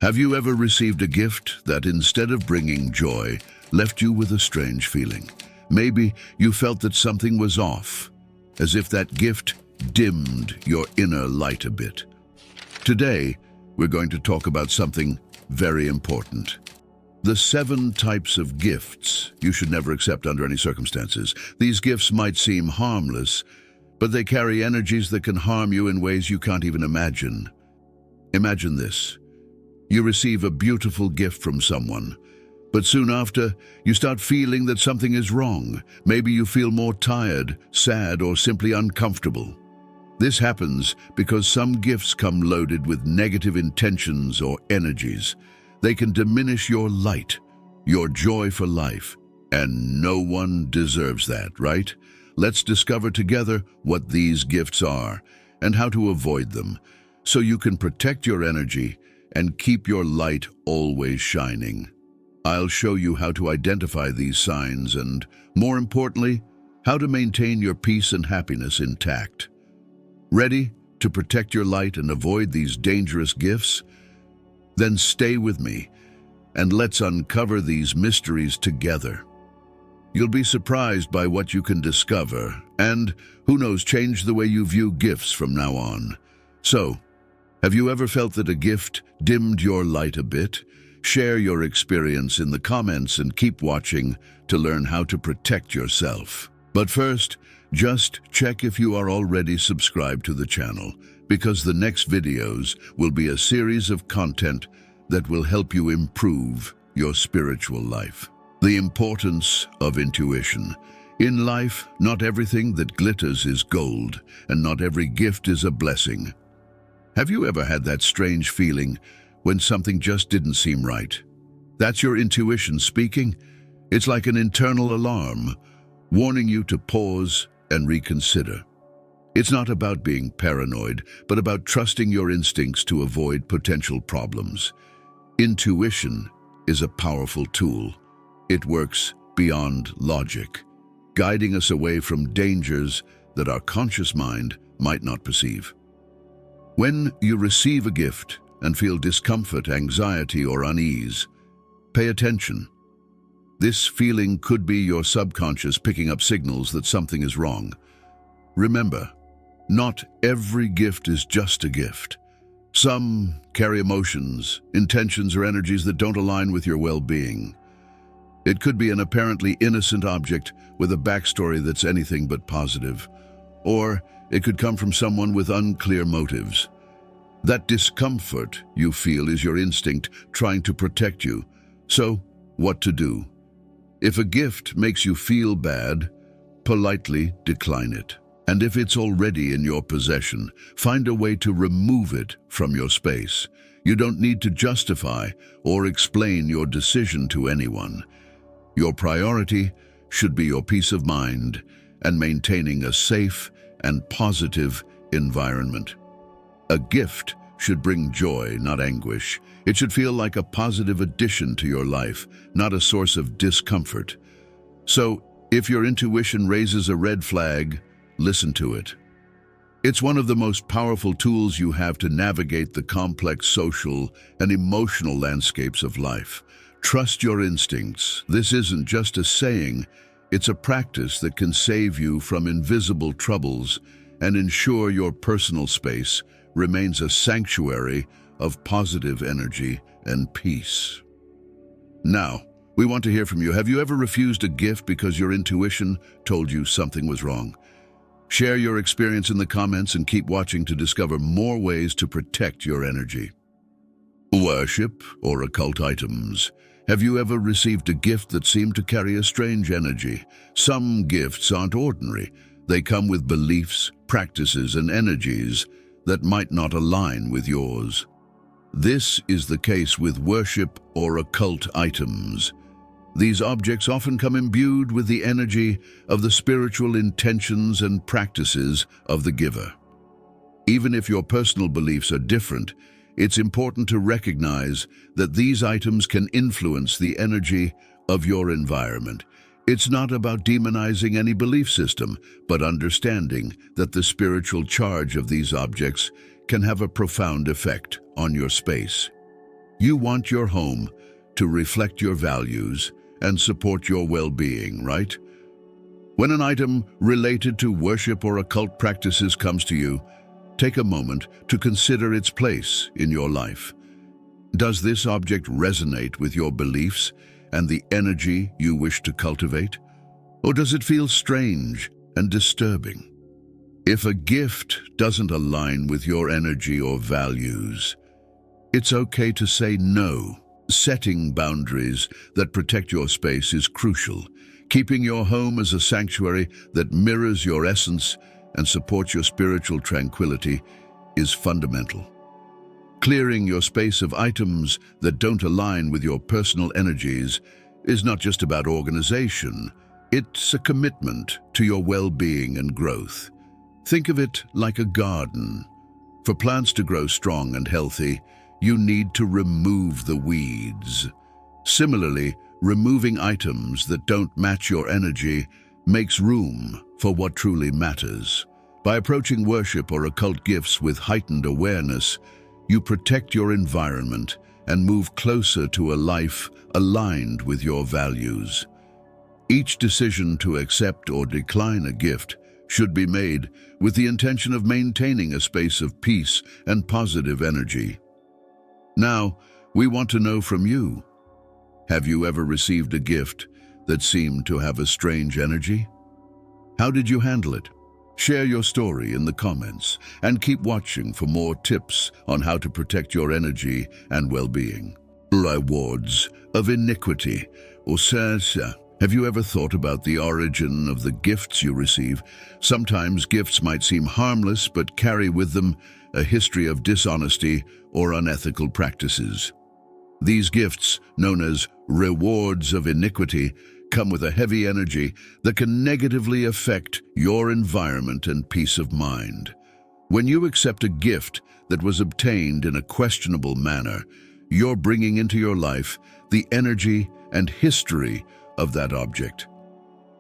Have you ever received a gift that, instead of bringing joy, left you with a strange feeling? Maybe you felt that something was off, as if that gift dimmed your inner light a bit. Today, we're going to talk about something very important. The 7 types of gifts you should never accept under any circumstances. These gifts might seem harmless, but they carry energies that can harm you in ways you can't even imagine. Imagine this. You receive a beautiful gift from someone, but soon after, you start feeling that something is wrong. Maybe you feel more tired, sad, or simply uncomfortable. This happens because some gifts come loaded with negative intentions or energies. They can diminish your light, your joy for life, and no one deserves that, right? Let's discover together what these gifts are and how to avoid them, so you can protect your energy and keep your light always shining. I'll show you how to identify these signs and, more importantly, how to maintain your peace and happiness intact. Ready to protect your light and avoid these dangerous gifts? Then stay with me and let's uncover these mysteries together. You'll be surprised by what you can discover and, who knows, change the way you view gifts from now on. So, have you ever felt that a gift dimmed your light a bit? Share your experience in the comments and keep watching to learn how to protect yourself. But first, just check if you are already subscribed to the channel, because the next videos will be a series of content that will help you improve your spiritual life. The importance of intuition. In life, not everything that glitters is gold, and not every gift is a blessing. Have you ever had that strange feeling when something just didn't seem right? That's your intuition speaking. It's like an internal alarm, warning you to pause and reconsider. It's not about being paranoid, but about trusting your instincts to avoid potential problems. Intuition is a powerful tool. It works beyond logic, guiding us away from dangers that our conscious mind might not perceive. When you receive a gift and feel discomfort, anxiety, or unease, pay attention. This feeling could be your subconscious picking up signals that something is wrong. Remember, not every gift is just a gift. Some carry emotions, intentions, or energies that don't align with your well-being. It could be an apparently innocent object with a backstory that's anything but positive, or it could come from someone with unclear motives. That discomfort you feel is your instinct trying to protect you. So, what to do? If a gift makes you feel bad, politely decline it. And if it's already in your possession, find a way to remove it from your space. You don't need to justify or explain your decision to anyone. Your priority should be your peace of mind and maintaining a safe and positive environment. A gift should bring joy, not anguish. It should feel like a positive addition to your life, not a source of discomfort. So, if your intuition raises a red flag, listen to it. It's one of the most powerful tools you have to navigate the complex social and emotional landscapes of life. Trust your instincts. This isn't just a saying, it's a practice that can save you from invisible troubles and ensure your personal space remains a sanctuary of positive energy and peace. Now, we want to hear from you. Have you ever refused a gift because your intuition told you something was wrong? Share your experience in the comments and keep watching to discover more ways to protect your energy. Worship or occult items. Have you ever received a gift that seemed to carry a strange energy? Some gifts aren't ordinary. They come with beliefs, practices, and energies that might not align with yours. This is the case with worship or occult items. These objects often come imbued with the energy of the spiritual intentions and practices of the giver. Even if your personal beliefs are different, it's important to recognize that these items can influence the energy of your environment. It's not about demonizing any belief system, but understanding that the spiritual charge of these objects can have a profound effect on your space. You want your home to reflect your values and support your well-being, right? When an item related to worship or occult practices comes to you, take a moment to consider its place in your life. Does this object resonate with your beliefs and the energy you wish to cultivate? Or does it feel strange and disturbing? If a gift doesn't align with your energy or values, it's okay to say no. Setting boundaries that protect your space is crucial. Keeping your home as a sanctuary that mirrors your essence and supports your spiritual tranquility is fundamental. Clearing your space of items that don't align with your personal energies is not just about organization, it's a commitment to your well-being and growth. Think of it like a garden. For plants to grow strong and healthy, you need to remove the weeds. Similarly, removing items that don't match your energy makes room for what truly matters. By approaching worship or occult gifts with heightened awareness, you protect your environment and move closer to a life aligned with your values. Each decision to accept or decline a gift should be made with the intention of maintaining a space of peace and positive energy. Now, we want to know from you. Have you ever received a gift that seemed to have a strange energy? How did you handle it? Share your story in the comments and keep watching for more tips on how to protect your energy and well-being. Rewards of iniquity, or sersa. Have you ever thought about the origin of the gifts you receive? Sometimes gifts might seem harmless but carry with them a history of dishonesty or unethical practices. These gifts, known as rewards of iniquity, come with a heavy energy that can negatively affect your environment and peace of mind. When you accept a gift that was obtained in a questionable manner, you're bringing into your life the energy and history of that object.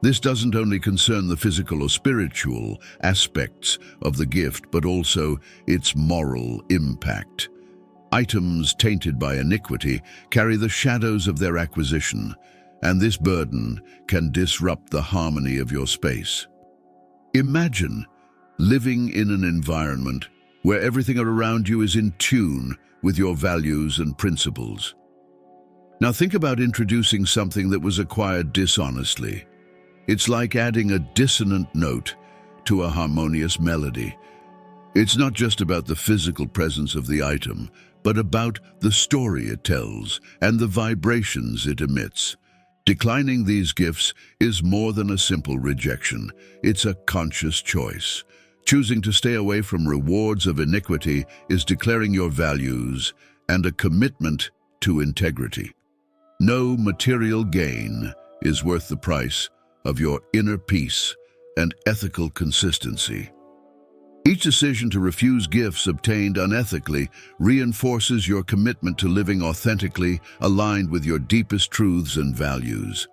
This doesn't only concern the physical or spiritual aspects of the gift, but also its moral impact. Items tainted by iniquity carry the shadows of their acquisition, and this burden can disrupt the harmony of your space. Imagine living in an environment where everything around you is in tune with your values and principles. Now think about introducing something that was acquired dishonestly. It's like adding a dissonant note to a harmonious melody. It's not just about the physical presence of the item, but about the story it tells and the vibrations it emits. Declining these gifts is more than a simple rejection. It's a conscious choice. Choosing to stay away from rewards of iniquity is declaring your values and a commitment to integrity. No material gain is worth the price of your inner peace and ethical consistency. Each decision to refuse gifts obtained unethically reinforces your commitment to living authentically, aligned with your deepest truths and values.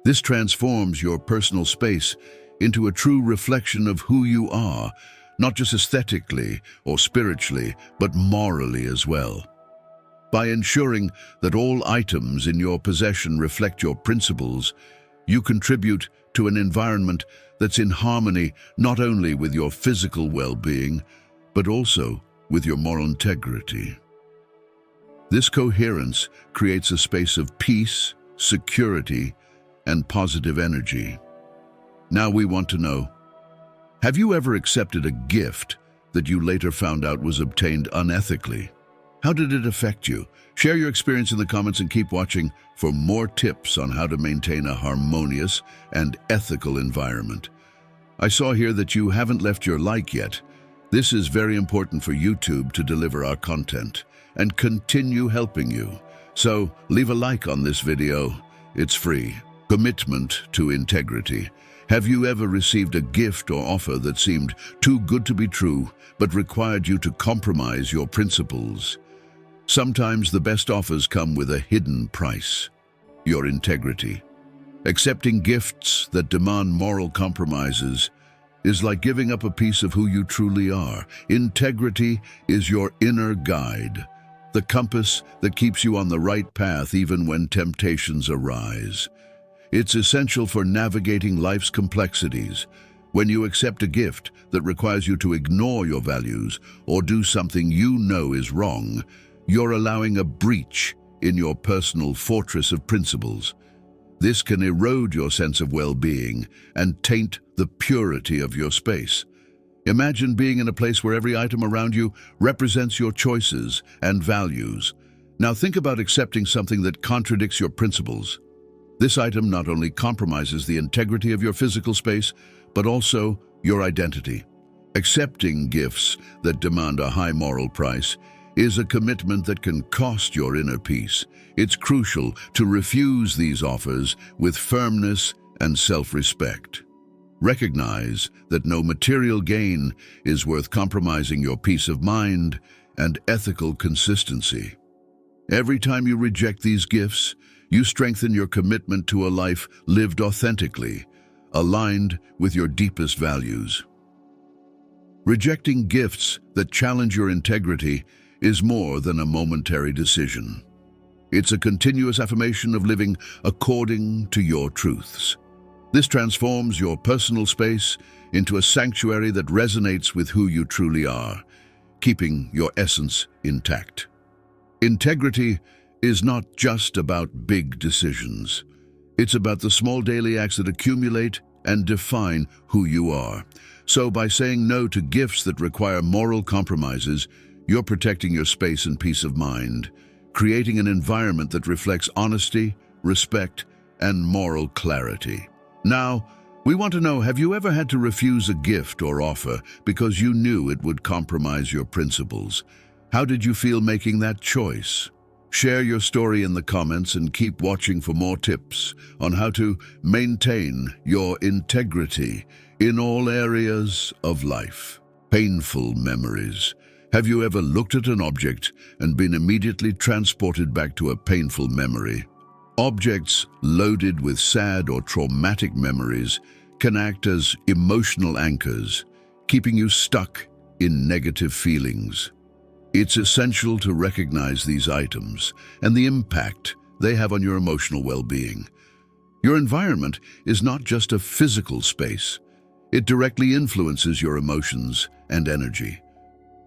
This transforms your personal space into a true reflection of who you are, not just aesthetically or spiritually, but morally as well. By ensuring that all items in your possession reflect your principles, you contribute to an environment that's in harmony not only with your physical well-being, but also with your moral integrity. This coherence creates a space of peace, security, and positive energy. Now we want to know, have you ever accepted a gift that you later found out was obtained unethically? How did it affect you? Share your experience in the comments and keep watching for more tips on how to maintain a harmonious and ethical environment. I saw here that you haven't left your like yet. This is very important for YouTube to deliver our content and continue helping you. So leave a like on this video. It's free. Commitment to integrity. Have you ever received a gift or offer that seemed too good to be true, but required you to compromise your principles? Sometimes the best offers come with a hidden price: your integrity. Accepting gifts that demand moral compromises is like giving up a piece of who you truly are. Integrity is your inner guide, the compass that keeps you on the right path even when temptations arise. It's essential for navigating life's complexities. When you accept a gift that requires you to ignore your values or do something you know is wrong, you're allowing a breach in your personal fortress of principles. This can erode your sense of well-being and taint the purity of your space. Imagine being in a place where every item around you represents your choices and values. Now think about accepting something that contradicts your principles. This item not only compromises the integrity of your physical space, but also your identity. Accepting gifts that demand a high moral price is a commitment that can cost your inner peace. It's crucial to refuse these offers with firmness and self-respect. Recognize that no material gain is worth compromising your peace of mind and ethical consistency. Every time you reject these gifts, you strengthen your commitment to a life lived authentically, aligned with your deepest values. Rejecting gifts that challenge your integrity is more than a momentary decision. It's a continuous affirmation of living according to your truths. This transforms your personal space into a sanctuary that resonates with who you truly are, keeping your essence intact. Integrity is not just about big decisions. It's about the small daily acts that accumulate and define who you are. So by saying no to gifts that require moral compromises, you're protecting your space and peace of mind, creating an environment that reflects honesty, respect, and moral clarity. Now, we want to know, have you ever had to refuse a gift or offer because you knew it would compromise your principles? How did you feel making that choice? Share your story in the comments and keep watching for more tips on how to maintain your integrity in all areas of life. Painful memories. Have you ever looked at an object and been immediately transported back to a painful memory? Objects loaded with sad or traumatic memories can act as emotional anchors, keeping you stuck in negative feelings. It's essential to recognize these items and the impact they have on your emotional well-being. Your environment is not just a physical space. It directly influences your emotions and energy.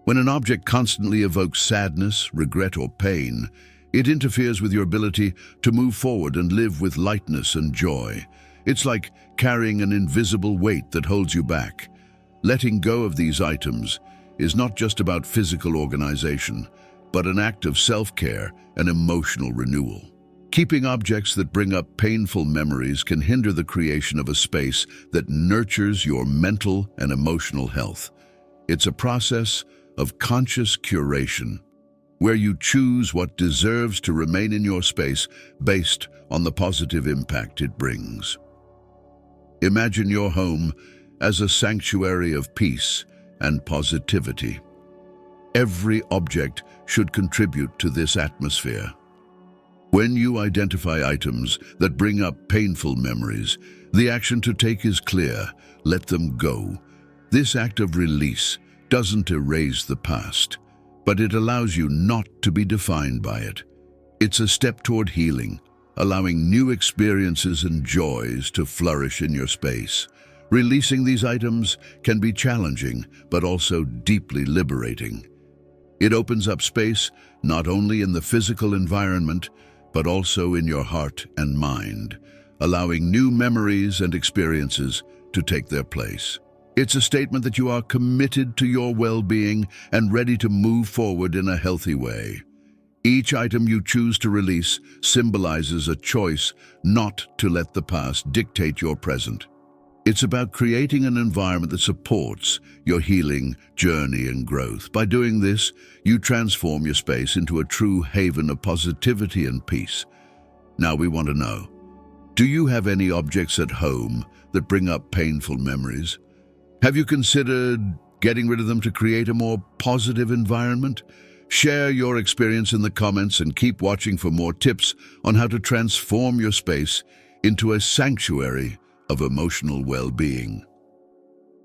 When an object constantly evokes sadness, regret, or pain, it interferes with your ability to move forward and live with lightness and joy. It's like carrying an invisible weight that holds you back. Letting go of these items is not just about physical organization, but an act of self-care and emotional renewal. Keeping objects that bring up painful memories can hinder the creation of a space that nurtures your mental and emotional health. It's a process of conscious curation, where you choose what deserves to remain in your space based on the positive impact it brings. Imagine your home as a sanctuary of peace and positivity. Every object should contribute to this atmosphere. When you identify items that bring up painful memories, the action to take is clear: let them go. This act of release doesn't erase the past, but it allows you not to be defined by it. It's a step toward healing, allowing new experiences and joys to flourish in your space. Releasing these items can be challenging, but also deeply liberating. It opens up space not only in the physical environment, but also in your heart and mind, allowing new memories and experiences to take their place. It's a statement that you are committed to your well-being and ready to move forward in a healthy way. Each item you choose to release symbolizes a choice not to let the past dictate your present. It's about creating an environment that supports your healing journey and growth. By doing this, you transform your space into a true haven of positivity and peace. Now we want to know, do you have any objects at home that bring up painful memories? Have you considered getting rid of them to create a more positive environment? Share your experience in the comments and keep watching for more tips on how to transform your space into a sanctuary of emotional well-being.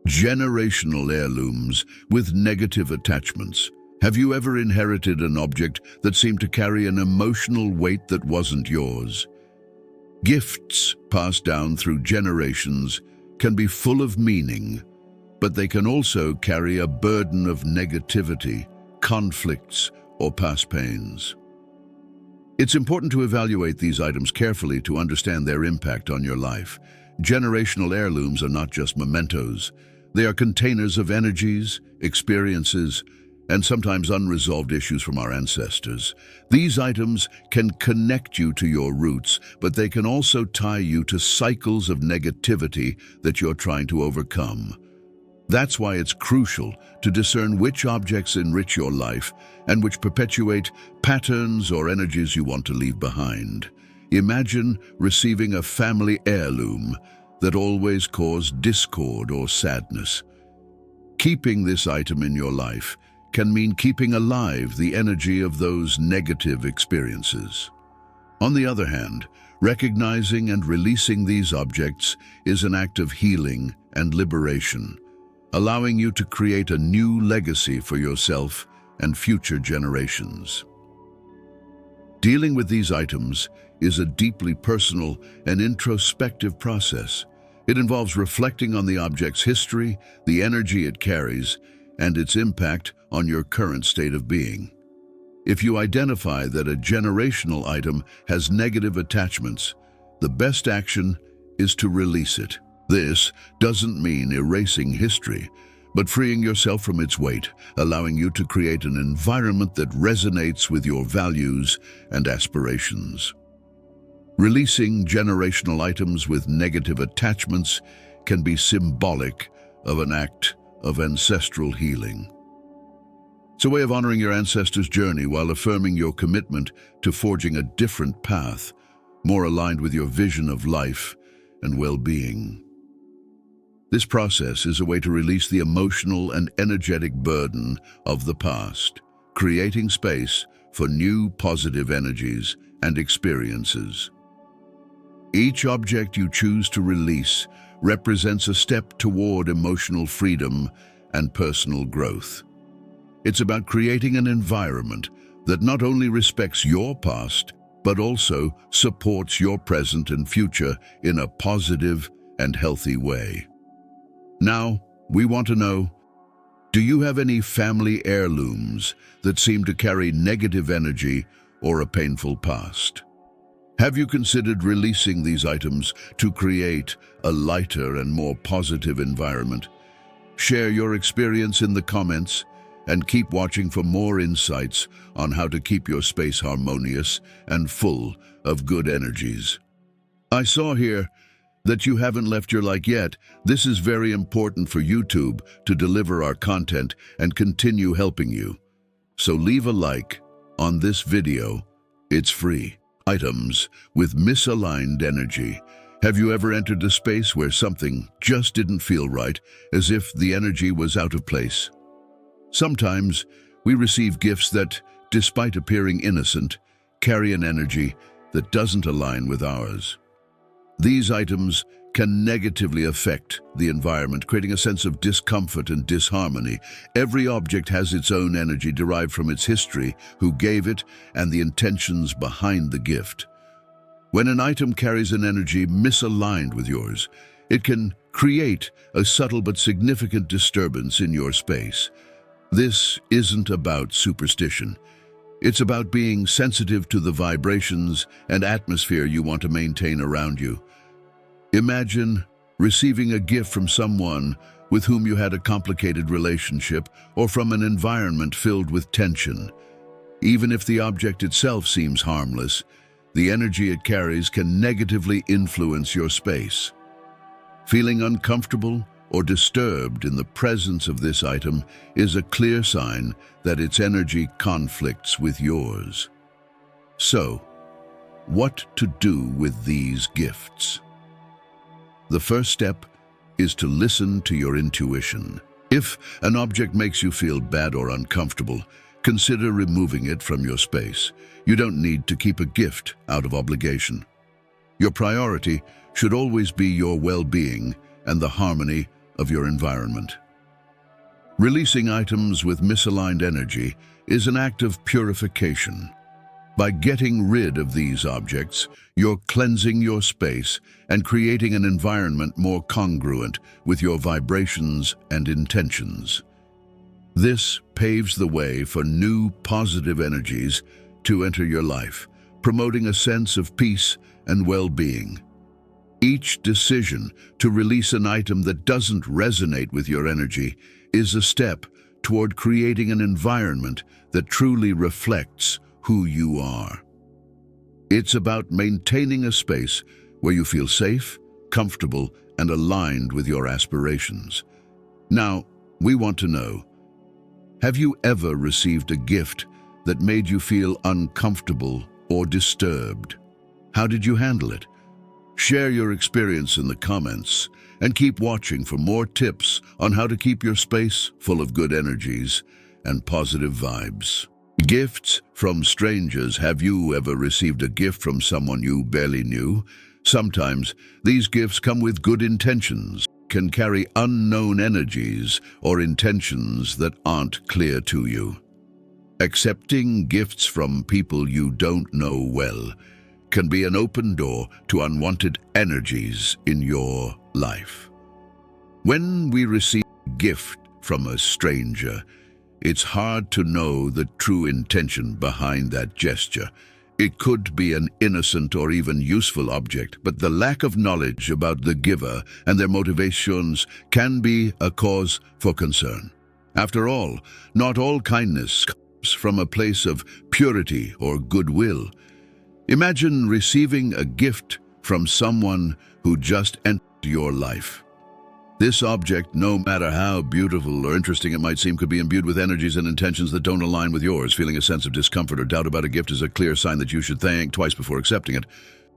Generational heirlooms with negative attachments. Have you ever inherited an object that seemed to carry an emotional weight that wasn't yours? Gifts passed down through generations can be full of meaning, but they can also carry a burden of negativity, conflicts, or past pains. It's important to evaluate these items carefully to understand their impact on your life. Generational heirlooms are not just mementos. They are containers of energies, experiences, and sometimes unresolved issues from our ancestors. These items can connect you to your roots, but they can also tie you to cycles of negativity that you're trying to overcome. That's why it's crucial to discern which objects enrich your life and which perpetuate patterns or energies you want to leave behind. Imagine receiving a family heirloom that always caused discord or sadness. Keeping this item in your life can mean keeping alive the energy of those negative experiences. On the other hand, recognizing and releasing these objects is an act of healing and liberation, allowing you to create a new legacy for yourself and future generations. Dealing with these items is a deeply personal and introspective process. It involves reflecting on the object's history, the energy it carries, and its impact on your current state of being. If you identify that a generational item has negative attachments, the best action is to release it. This doesn't mean erasing history, but freeing yourself from its weight, allowing you to create an environment that resonates with your values and aspirations. Releasing generational items with negative attachments can be symbolic of an act of ancestral healing. It's a way of honoring your ancestors' journey while affirming your commitment to forging a different path, more aligned with your vision of life and well-being. This process is a way to release the emotional and energetic burden of the past, creating space for new positive energies and experiences. Each object you choose to release represents a step toward emotional freedom and personal growth. It's about creating an environment that not only respects your past, but also supports your present and future in a positive and healthy way. Now, we want to know, do you have any family heirlooms that seem to carry negative energy or a painful past? Have you considered releasing these items to create a lighter and more positive environment? Share your experience in the comments and keep watching for more insights on how to keep your space harmonious and full of good energies. I saw here that you haven't left your like yet. This is very important for YouTube to deliver our content and continue helping you. So leave a like on this video. It's free. Items with misaligned energy. Have you ever entered a space where something just didn't feel right, as if the energy was out of place? Sometimes we receive gifts that, despite appearing innocent, carry an energy that doesn't align with ours. These items can negatively affect the environment, creating a sense of discomfort and disharmony. Every object has its own energy derived from its history, who gave it, and the intentions behind the gift. When an item carries an energy misaligned with yours, it can create a subtle but significant disturbance in your space. This isn't about superstition. It's about being sensitive to the vibrations and atmosphere you want to maintain around you. Imagine receiving a gift from someone with whom you had a complicated relationship, or from an environment filled with tension. Even if the object itself seems harmless, the energy it carries can negatively influence your space. Feeling uncomfortable or disturbed in the presence of this item is a clear sign that its energy conflicts with yours. So, what to do with these gifts? The first step is to listen to your intuition. If an object makes you feel bad or uncomfortable, consider removing it from your space. You don't need to keep a gift out of obligation. Your priority should always be your well-being and the harmony of your environment. Releasing items with misaligned energy is an act of purification. By getting rid of these objects, you're cleansing your space and creating an environment more congruent with your vibrations and intentions. This paves the way for new positive energies to enter your life, promoting a sense of peace and well-being. Each decision to release an item that doesn't resonate with your energy is a step toward creating an environment that truly reflects who you are. It's about maintaining a space where you feel safe, comfortable, and aligned with your aspirations. Now, we want to know, have you ever received a gift that made you feel uncomfortable or disturbed? How did you handle it? Share your experience in the comments and keep watching for more tips on how to keep your space full of good energies and positive vibes. Gifts from strangers. Have you ever received a gift from someone you barely knew? Sometimes these gifts come with good intentions, can carry unknown energies or intentions that aren't clear to you. Accepting gifts from people you don't know well can be an open door to unwanted energies in your life. When we receive a gift from a stranger, it's hard to know the true intention behind that gesture. It could be an innocent or even useful object, but the lack of knowledge about the giver and their motivations can be a cause for concern. After all, not all kindness comes from a place of purity or goodwill. Imagine receiving a gift from someone who just entered your life. This object, no matter how beautiful or interesting it might seem, could be imbued with energies and intentions that don't align with yours. Feeling a sense of discomfort or doubt about a gift is a clear sign that you should think twice before accepting it.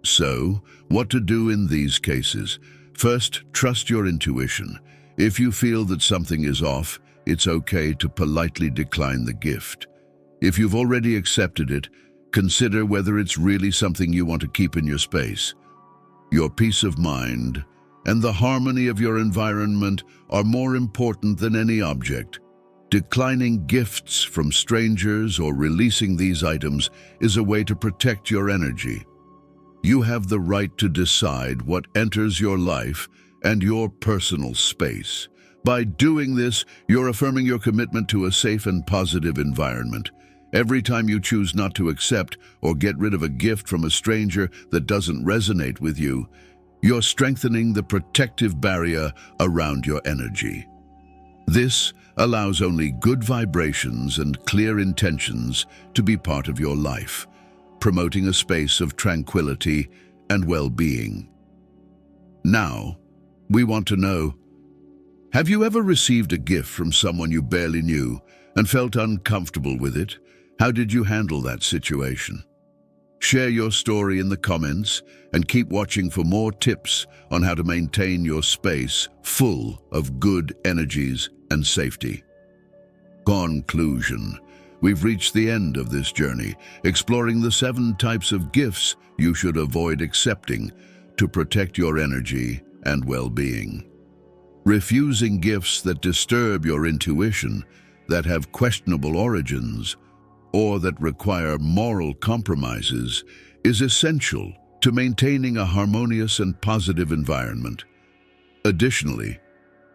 So, what to do in these cases? First, trust your intuition. If you feel that something is off, it's okay to politely decline the gift. If you've already accepted it, consider whether it's really something you want to keep in your space. Your peace of mind and the harmony of your environment are more important than any object. Declining gifts from strangers or releasing these items is a way to protect your energy. You have the right to decide what enters your life and your personal space. By doing this, you're affirming your commitment to a safe and positive environment. Every time you choose not to accept or get rid of a gift from a stranger that doesn't resonate with you, you're strengthening the protective barrier around your energy. This allows only good vibrations and clear intentions to be part of your life, promoting a space of tranquility and well-being. Now, we want to know, have you ever received a gift from someone you barely knew and felt uncomfortable with it? How did you handle that situation? Share your story in the comments and keep watching for more tips on how to maintain your space full of good energies and safety. Conclusion. We've reached the end of this journey, exploring the 7 types of gifts you should avoid accepting to protect your energy and well-being. Refusing gifts that disturb your intuition, that have questionable origins, or that require moral compromises is essential to maintaining a harmonious and positive environment. Additionally,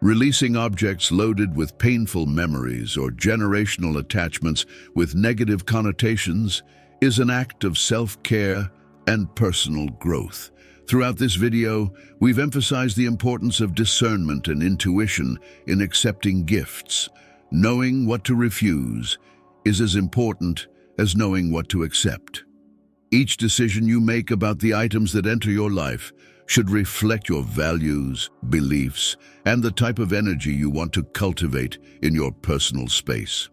releasing objects loaded with painful memories or generational attachments with negative connotations is an act of self-care and personal growth. Throughout this video, we've emphasized the importance of discernment and intuition in accepting gifts. Knowing what to refuse is as important as knowing what to accept. Each decision you make about the items that enter your life should reflect your values, beliefs, and the type of energy you want to cultivate in your personal space.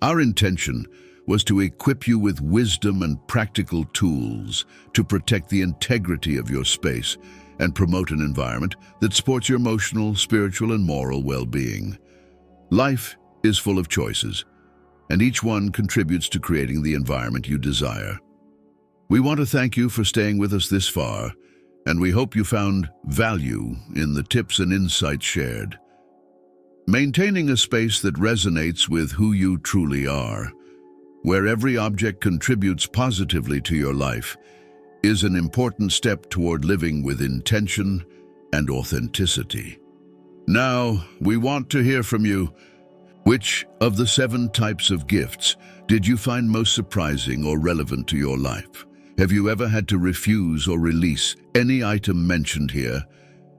Our intention was to equip you with wisdom and practical tools to protect the integrity of your space and promote an environment that supports your emotional, spiritual, and moral well-being. Life is full of choices, and each one contributes to creating the environment you desire. We want to thank you for staying with us this far, and we hope you found value in the tips and insights shared. Maintaining a space that resonates with who you truly are, where every object contributes positively to your life, is an important step toward living with intention and authenticity. Now, we want to hear from you. Which of the 7 types of gifts did you find most surprising or relevant to your life? Have you ever had to refuse or release any item mentioned here?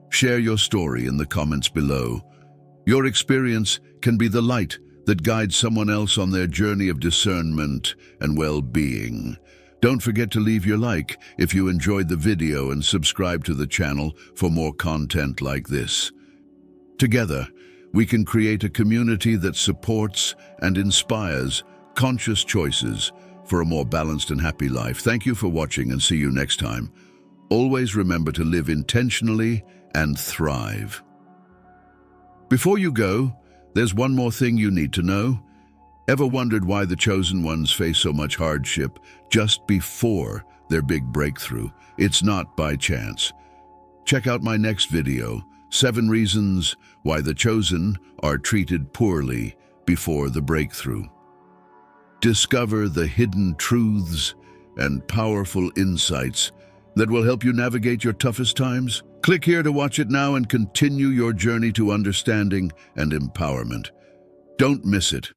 Share your story in the comments below. Your experience can be the light that guides someone else on their journey of discernment and well-being. Don't forget to leave your like if you enjoyed the video and subscribe to the channel for more content like this. Together, we can create a community that supports and inspires conscious choices for a more balanced and happy life. Thank you for watching and see you next time. Always remember to live intentionally and thrive. Before you go, there's one more thing you need to know. Ever wondered why the chosen ones face so much hardship just before their big breakthrough? It's not by chance. Check out my next video, 7 reasons why the chosen are treated poorly before the breakthrough. Discover the hidden truths and powerful insights that will help you navigate your toughest times. Click here to watch it now and continue your journey to understanding and empowerment. Don't miss it.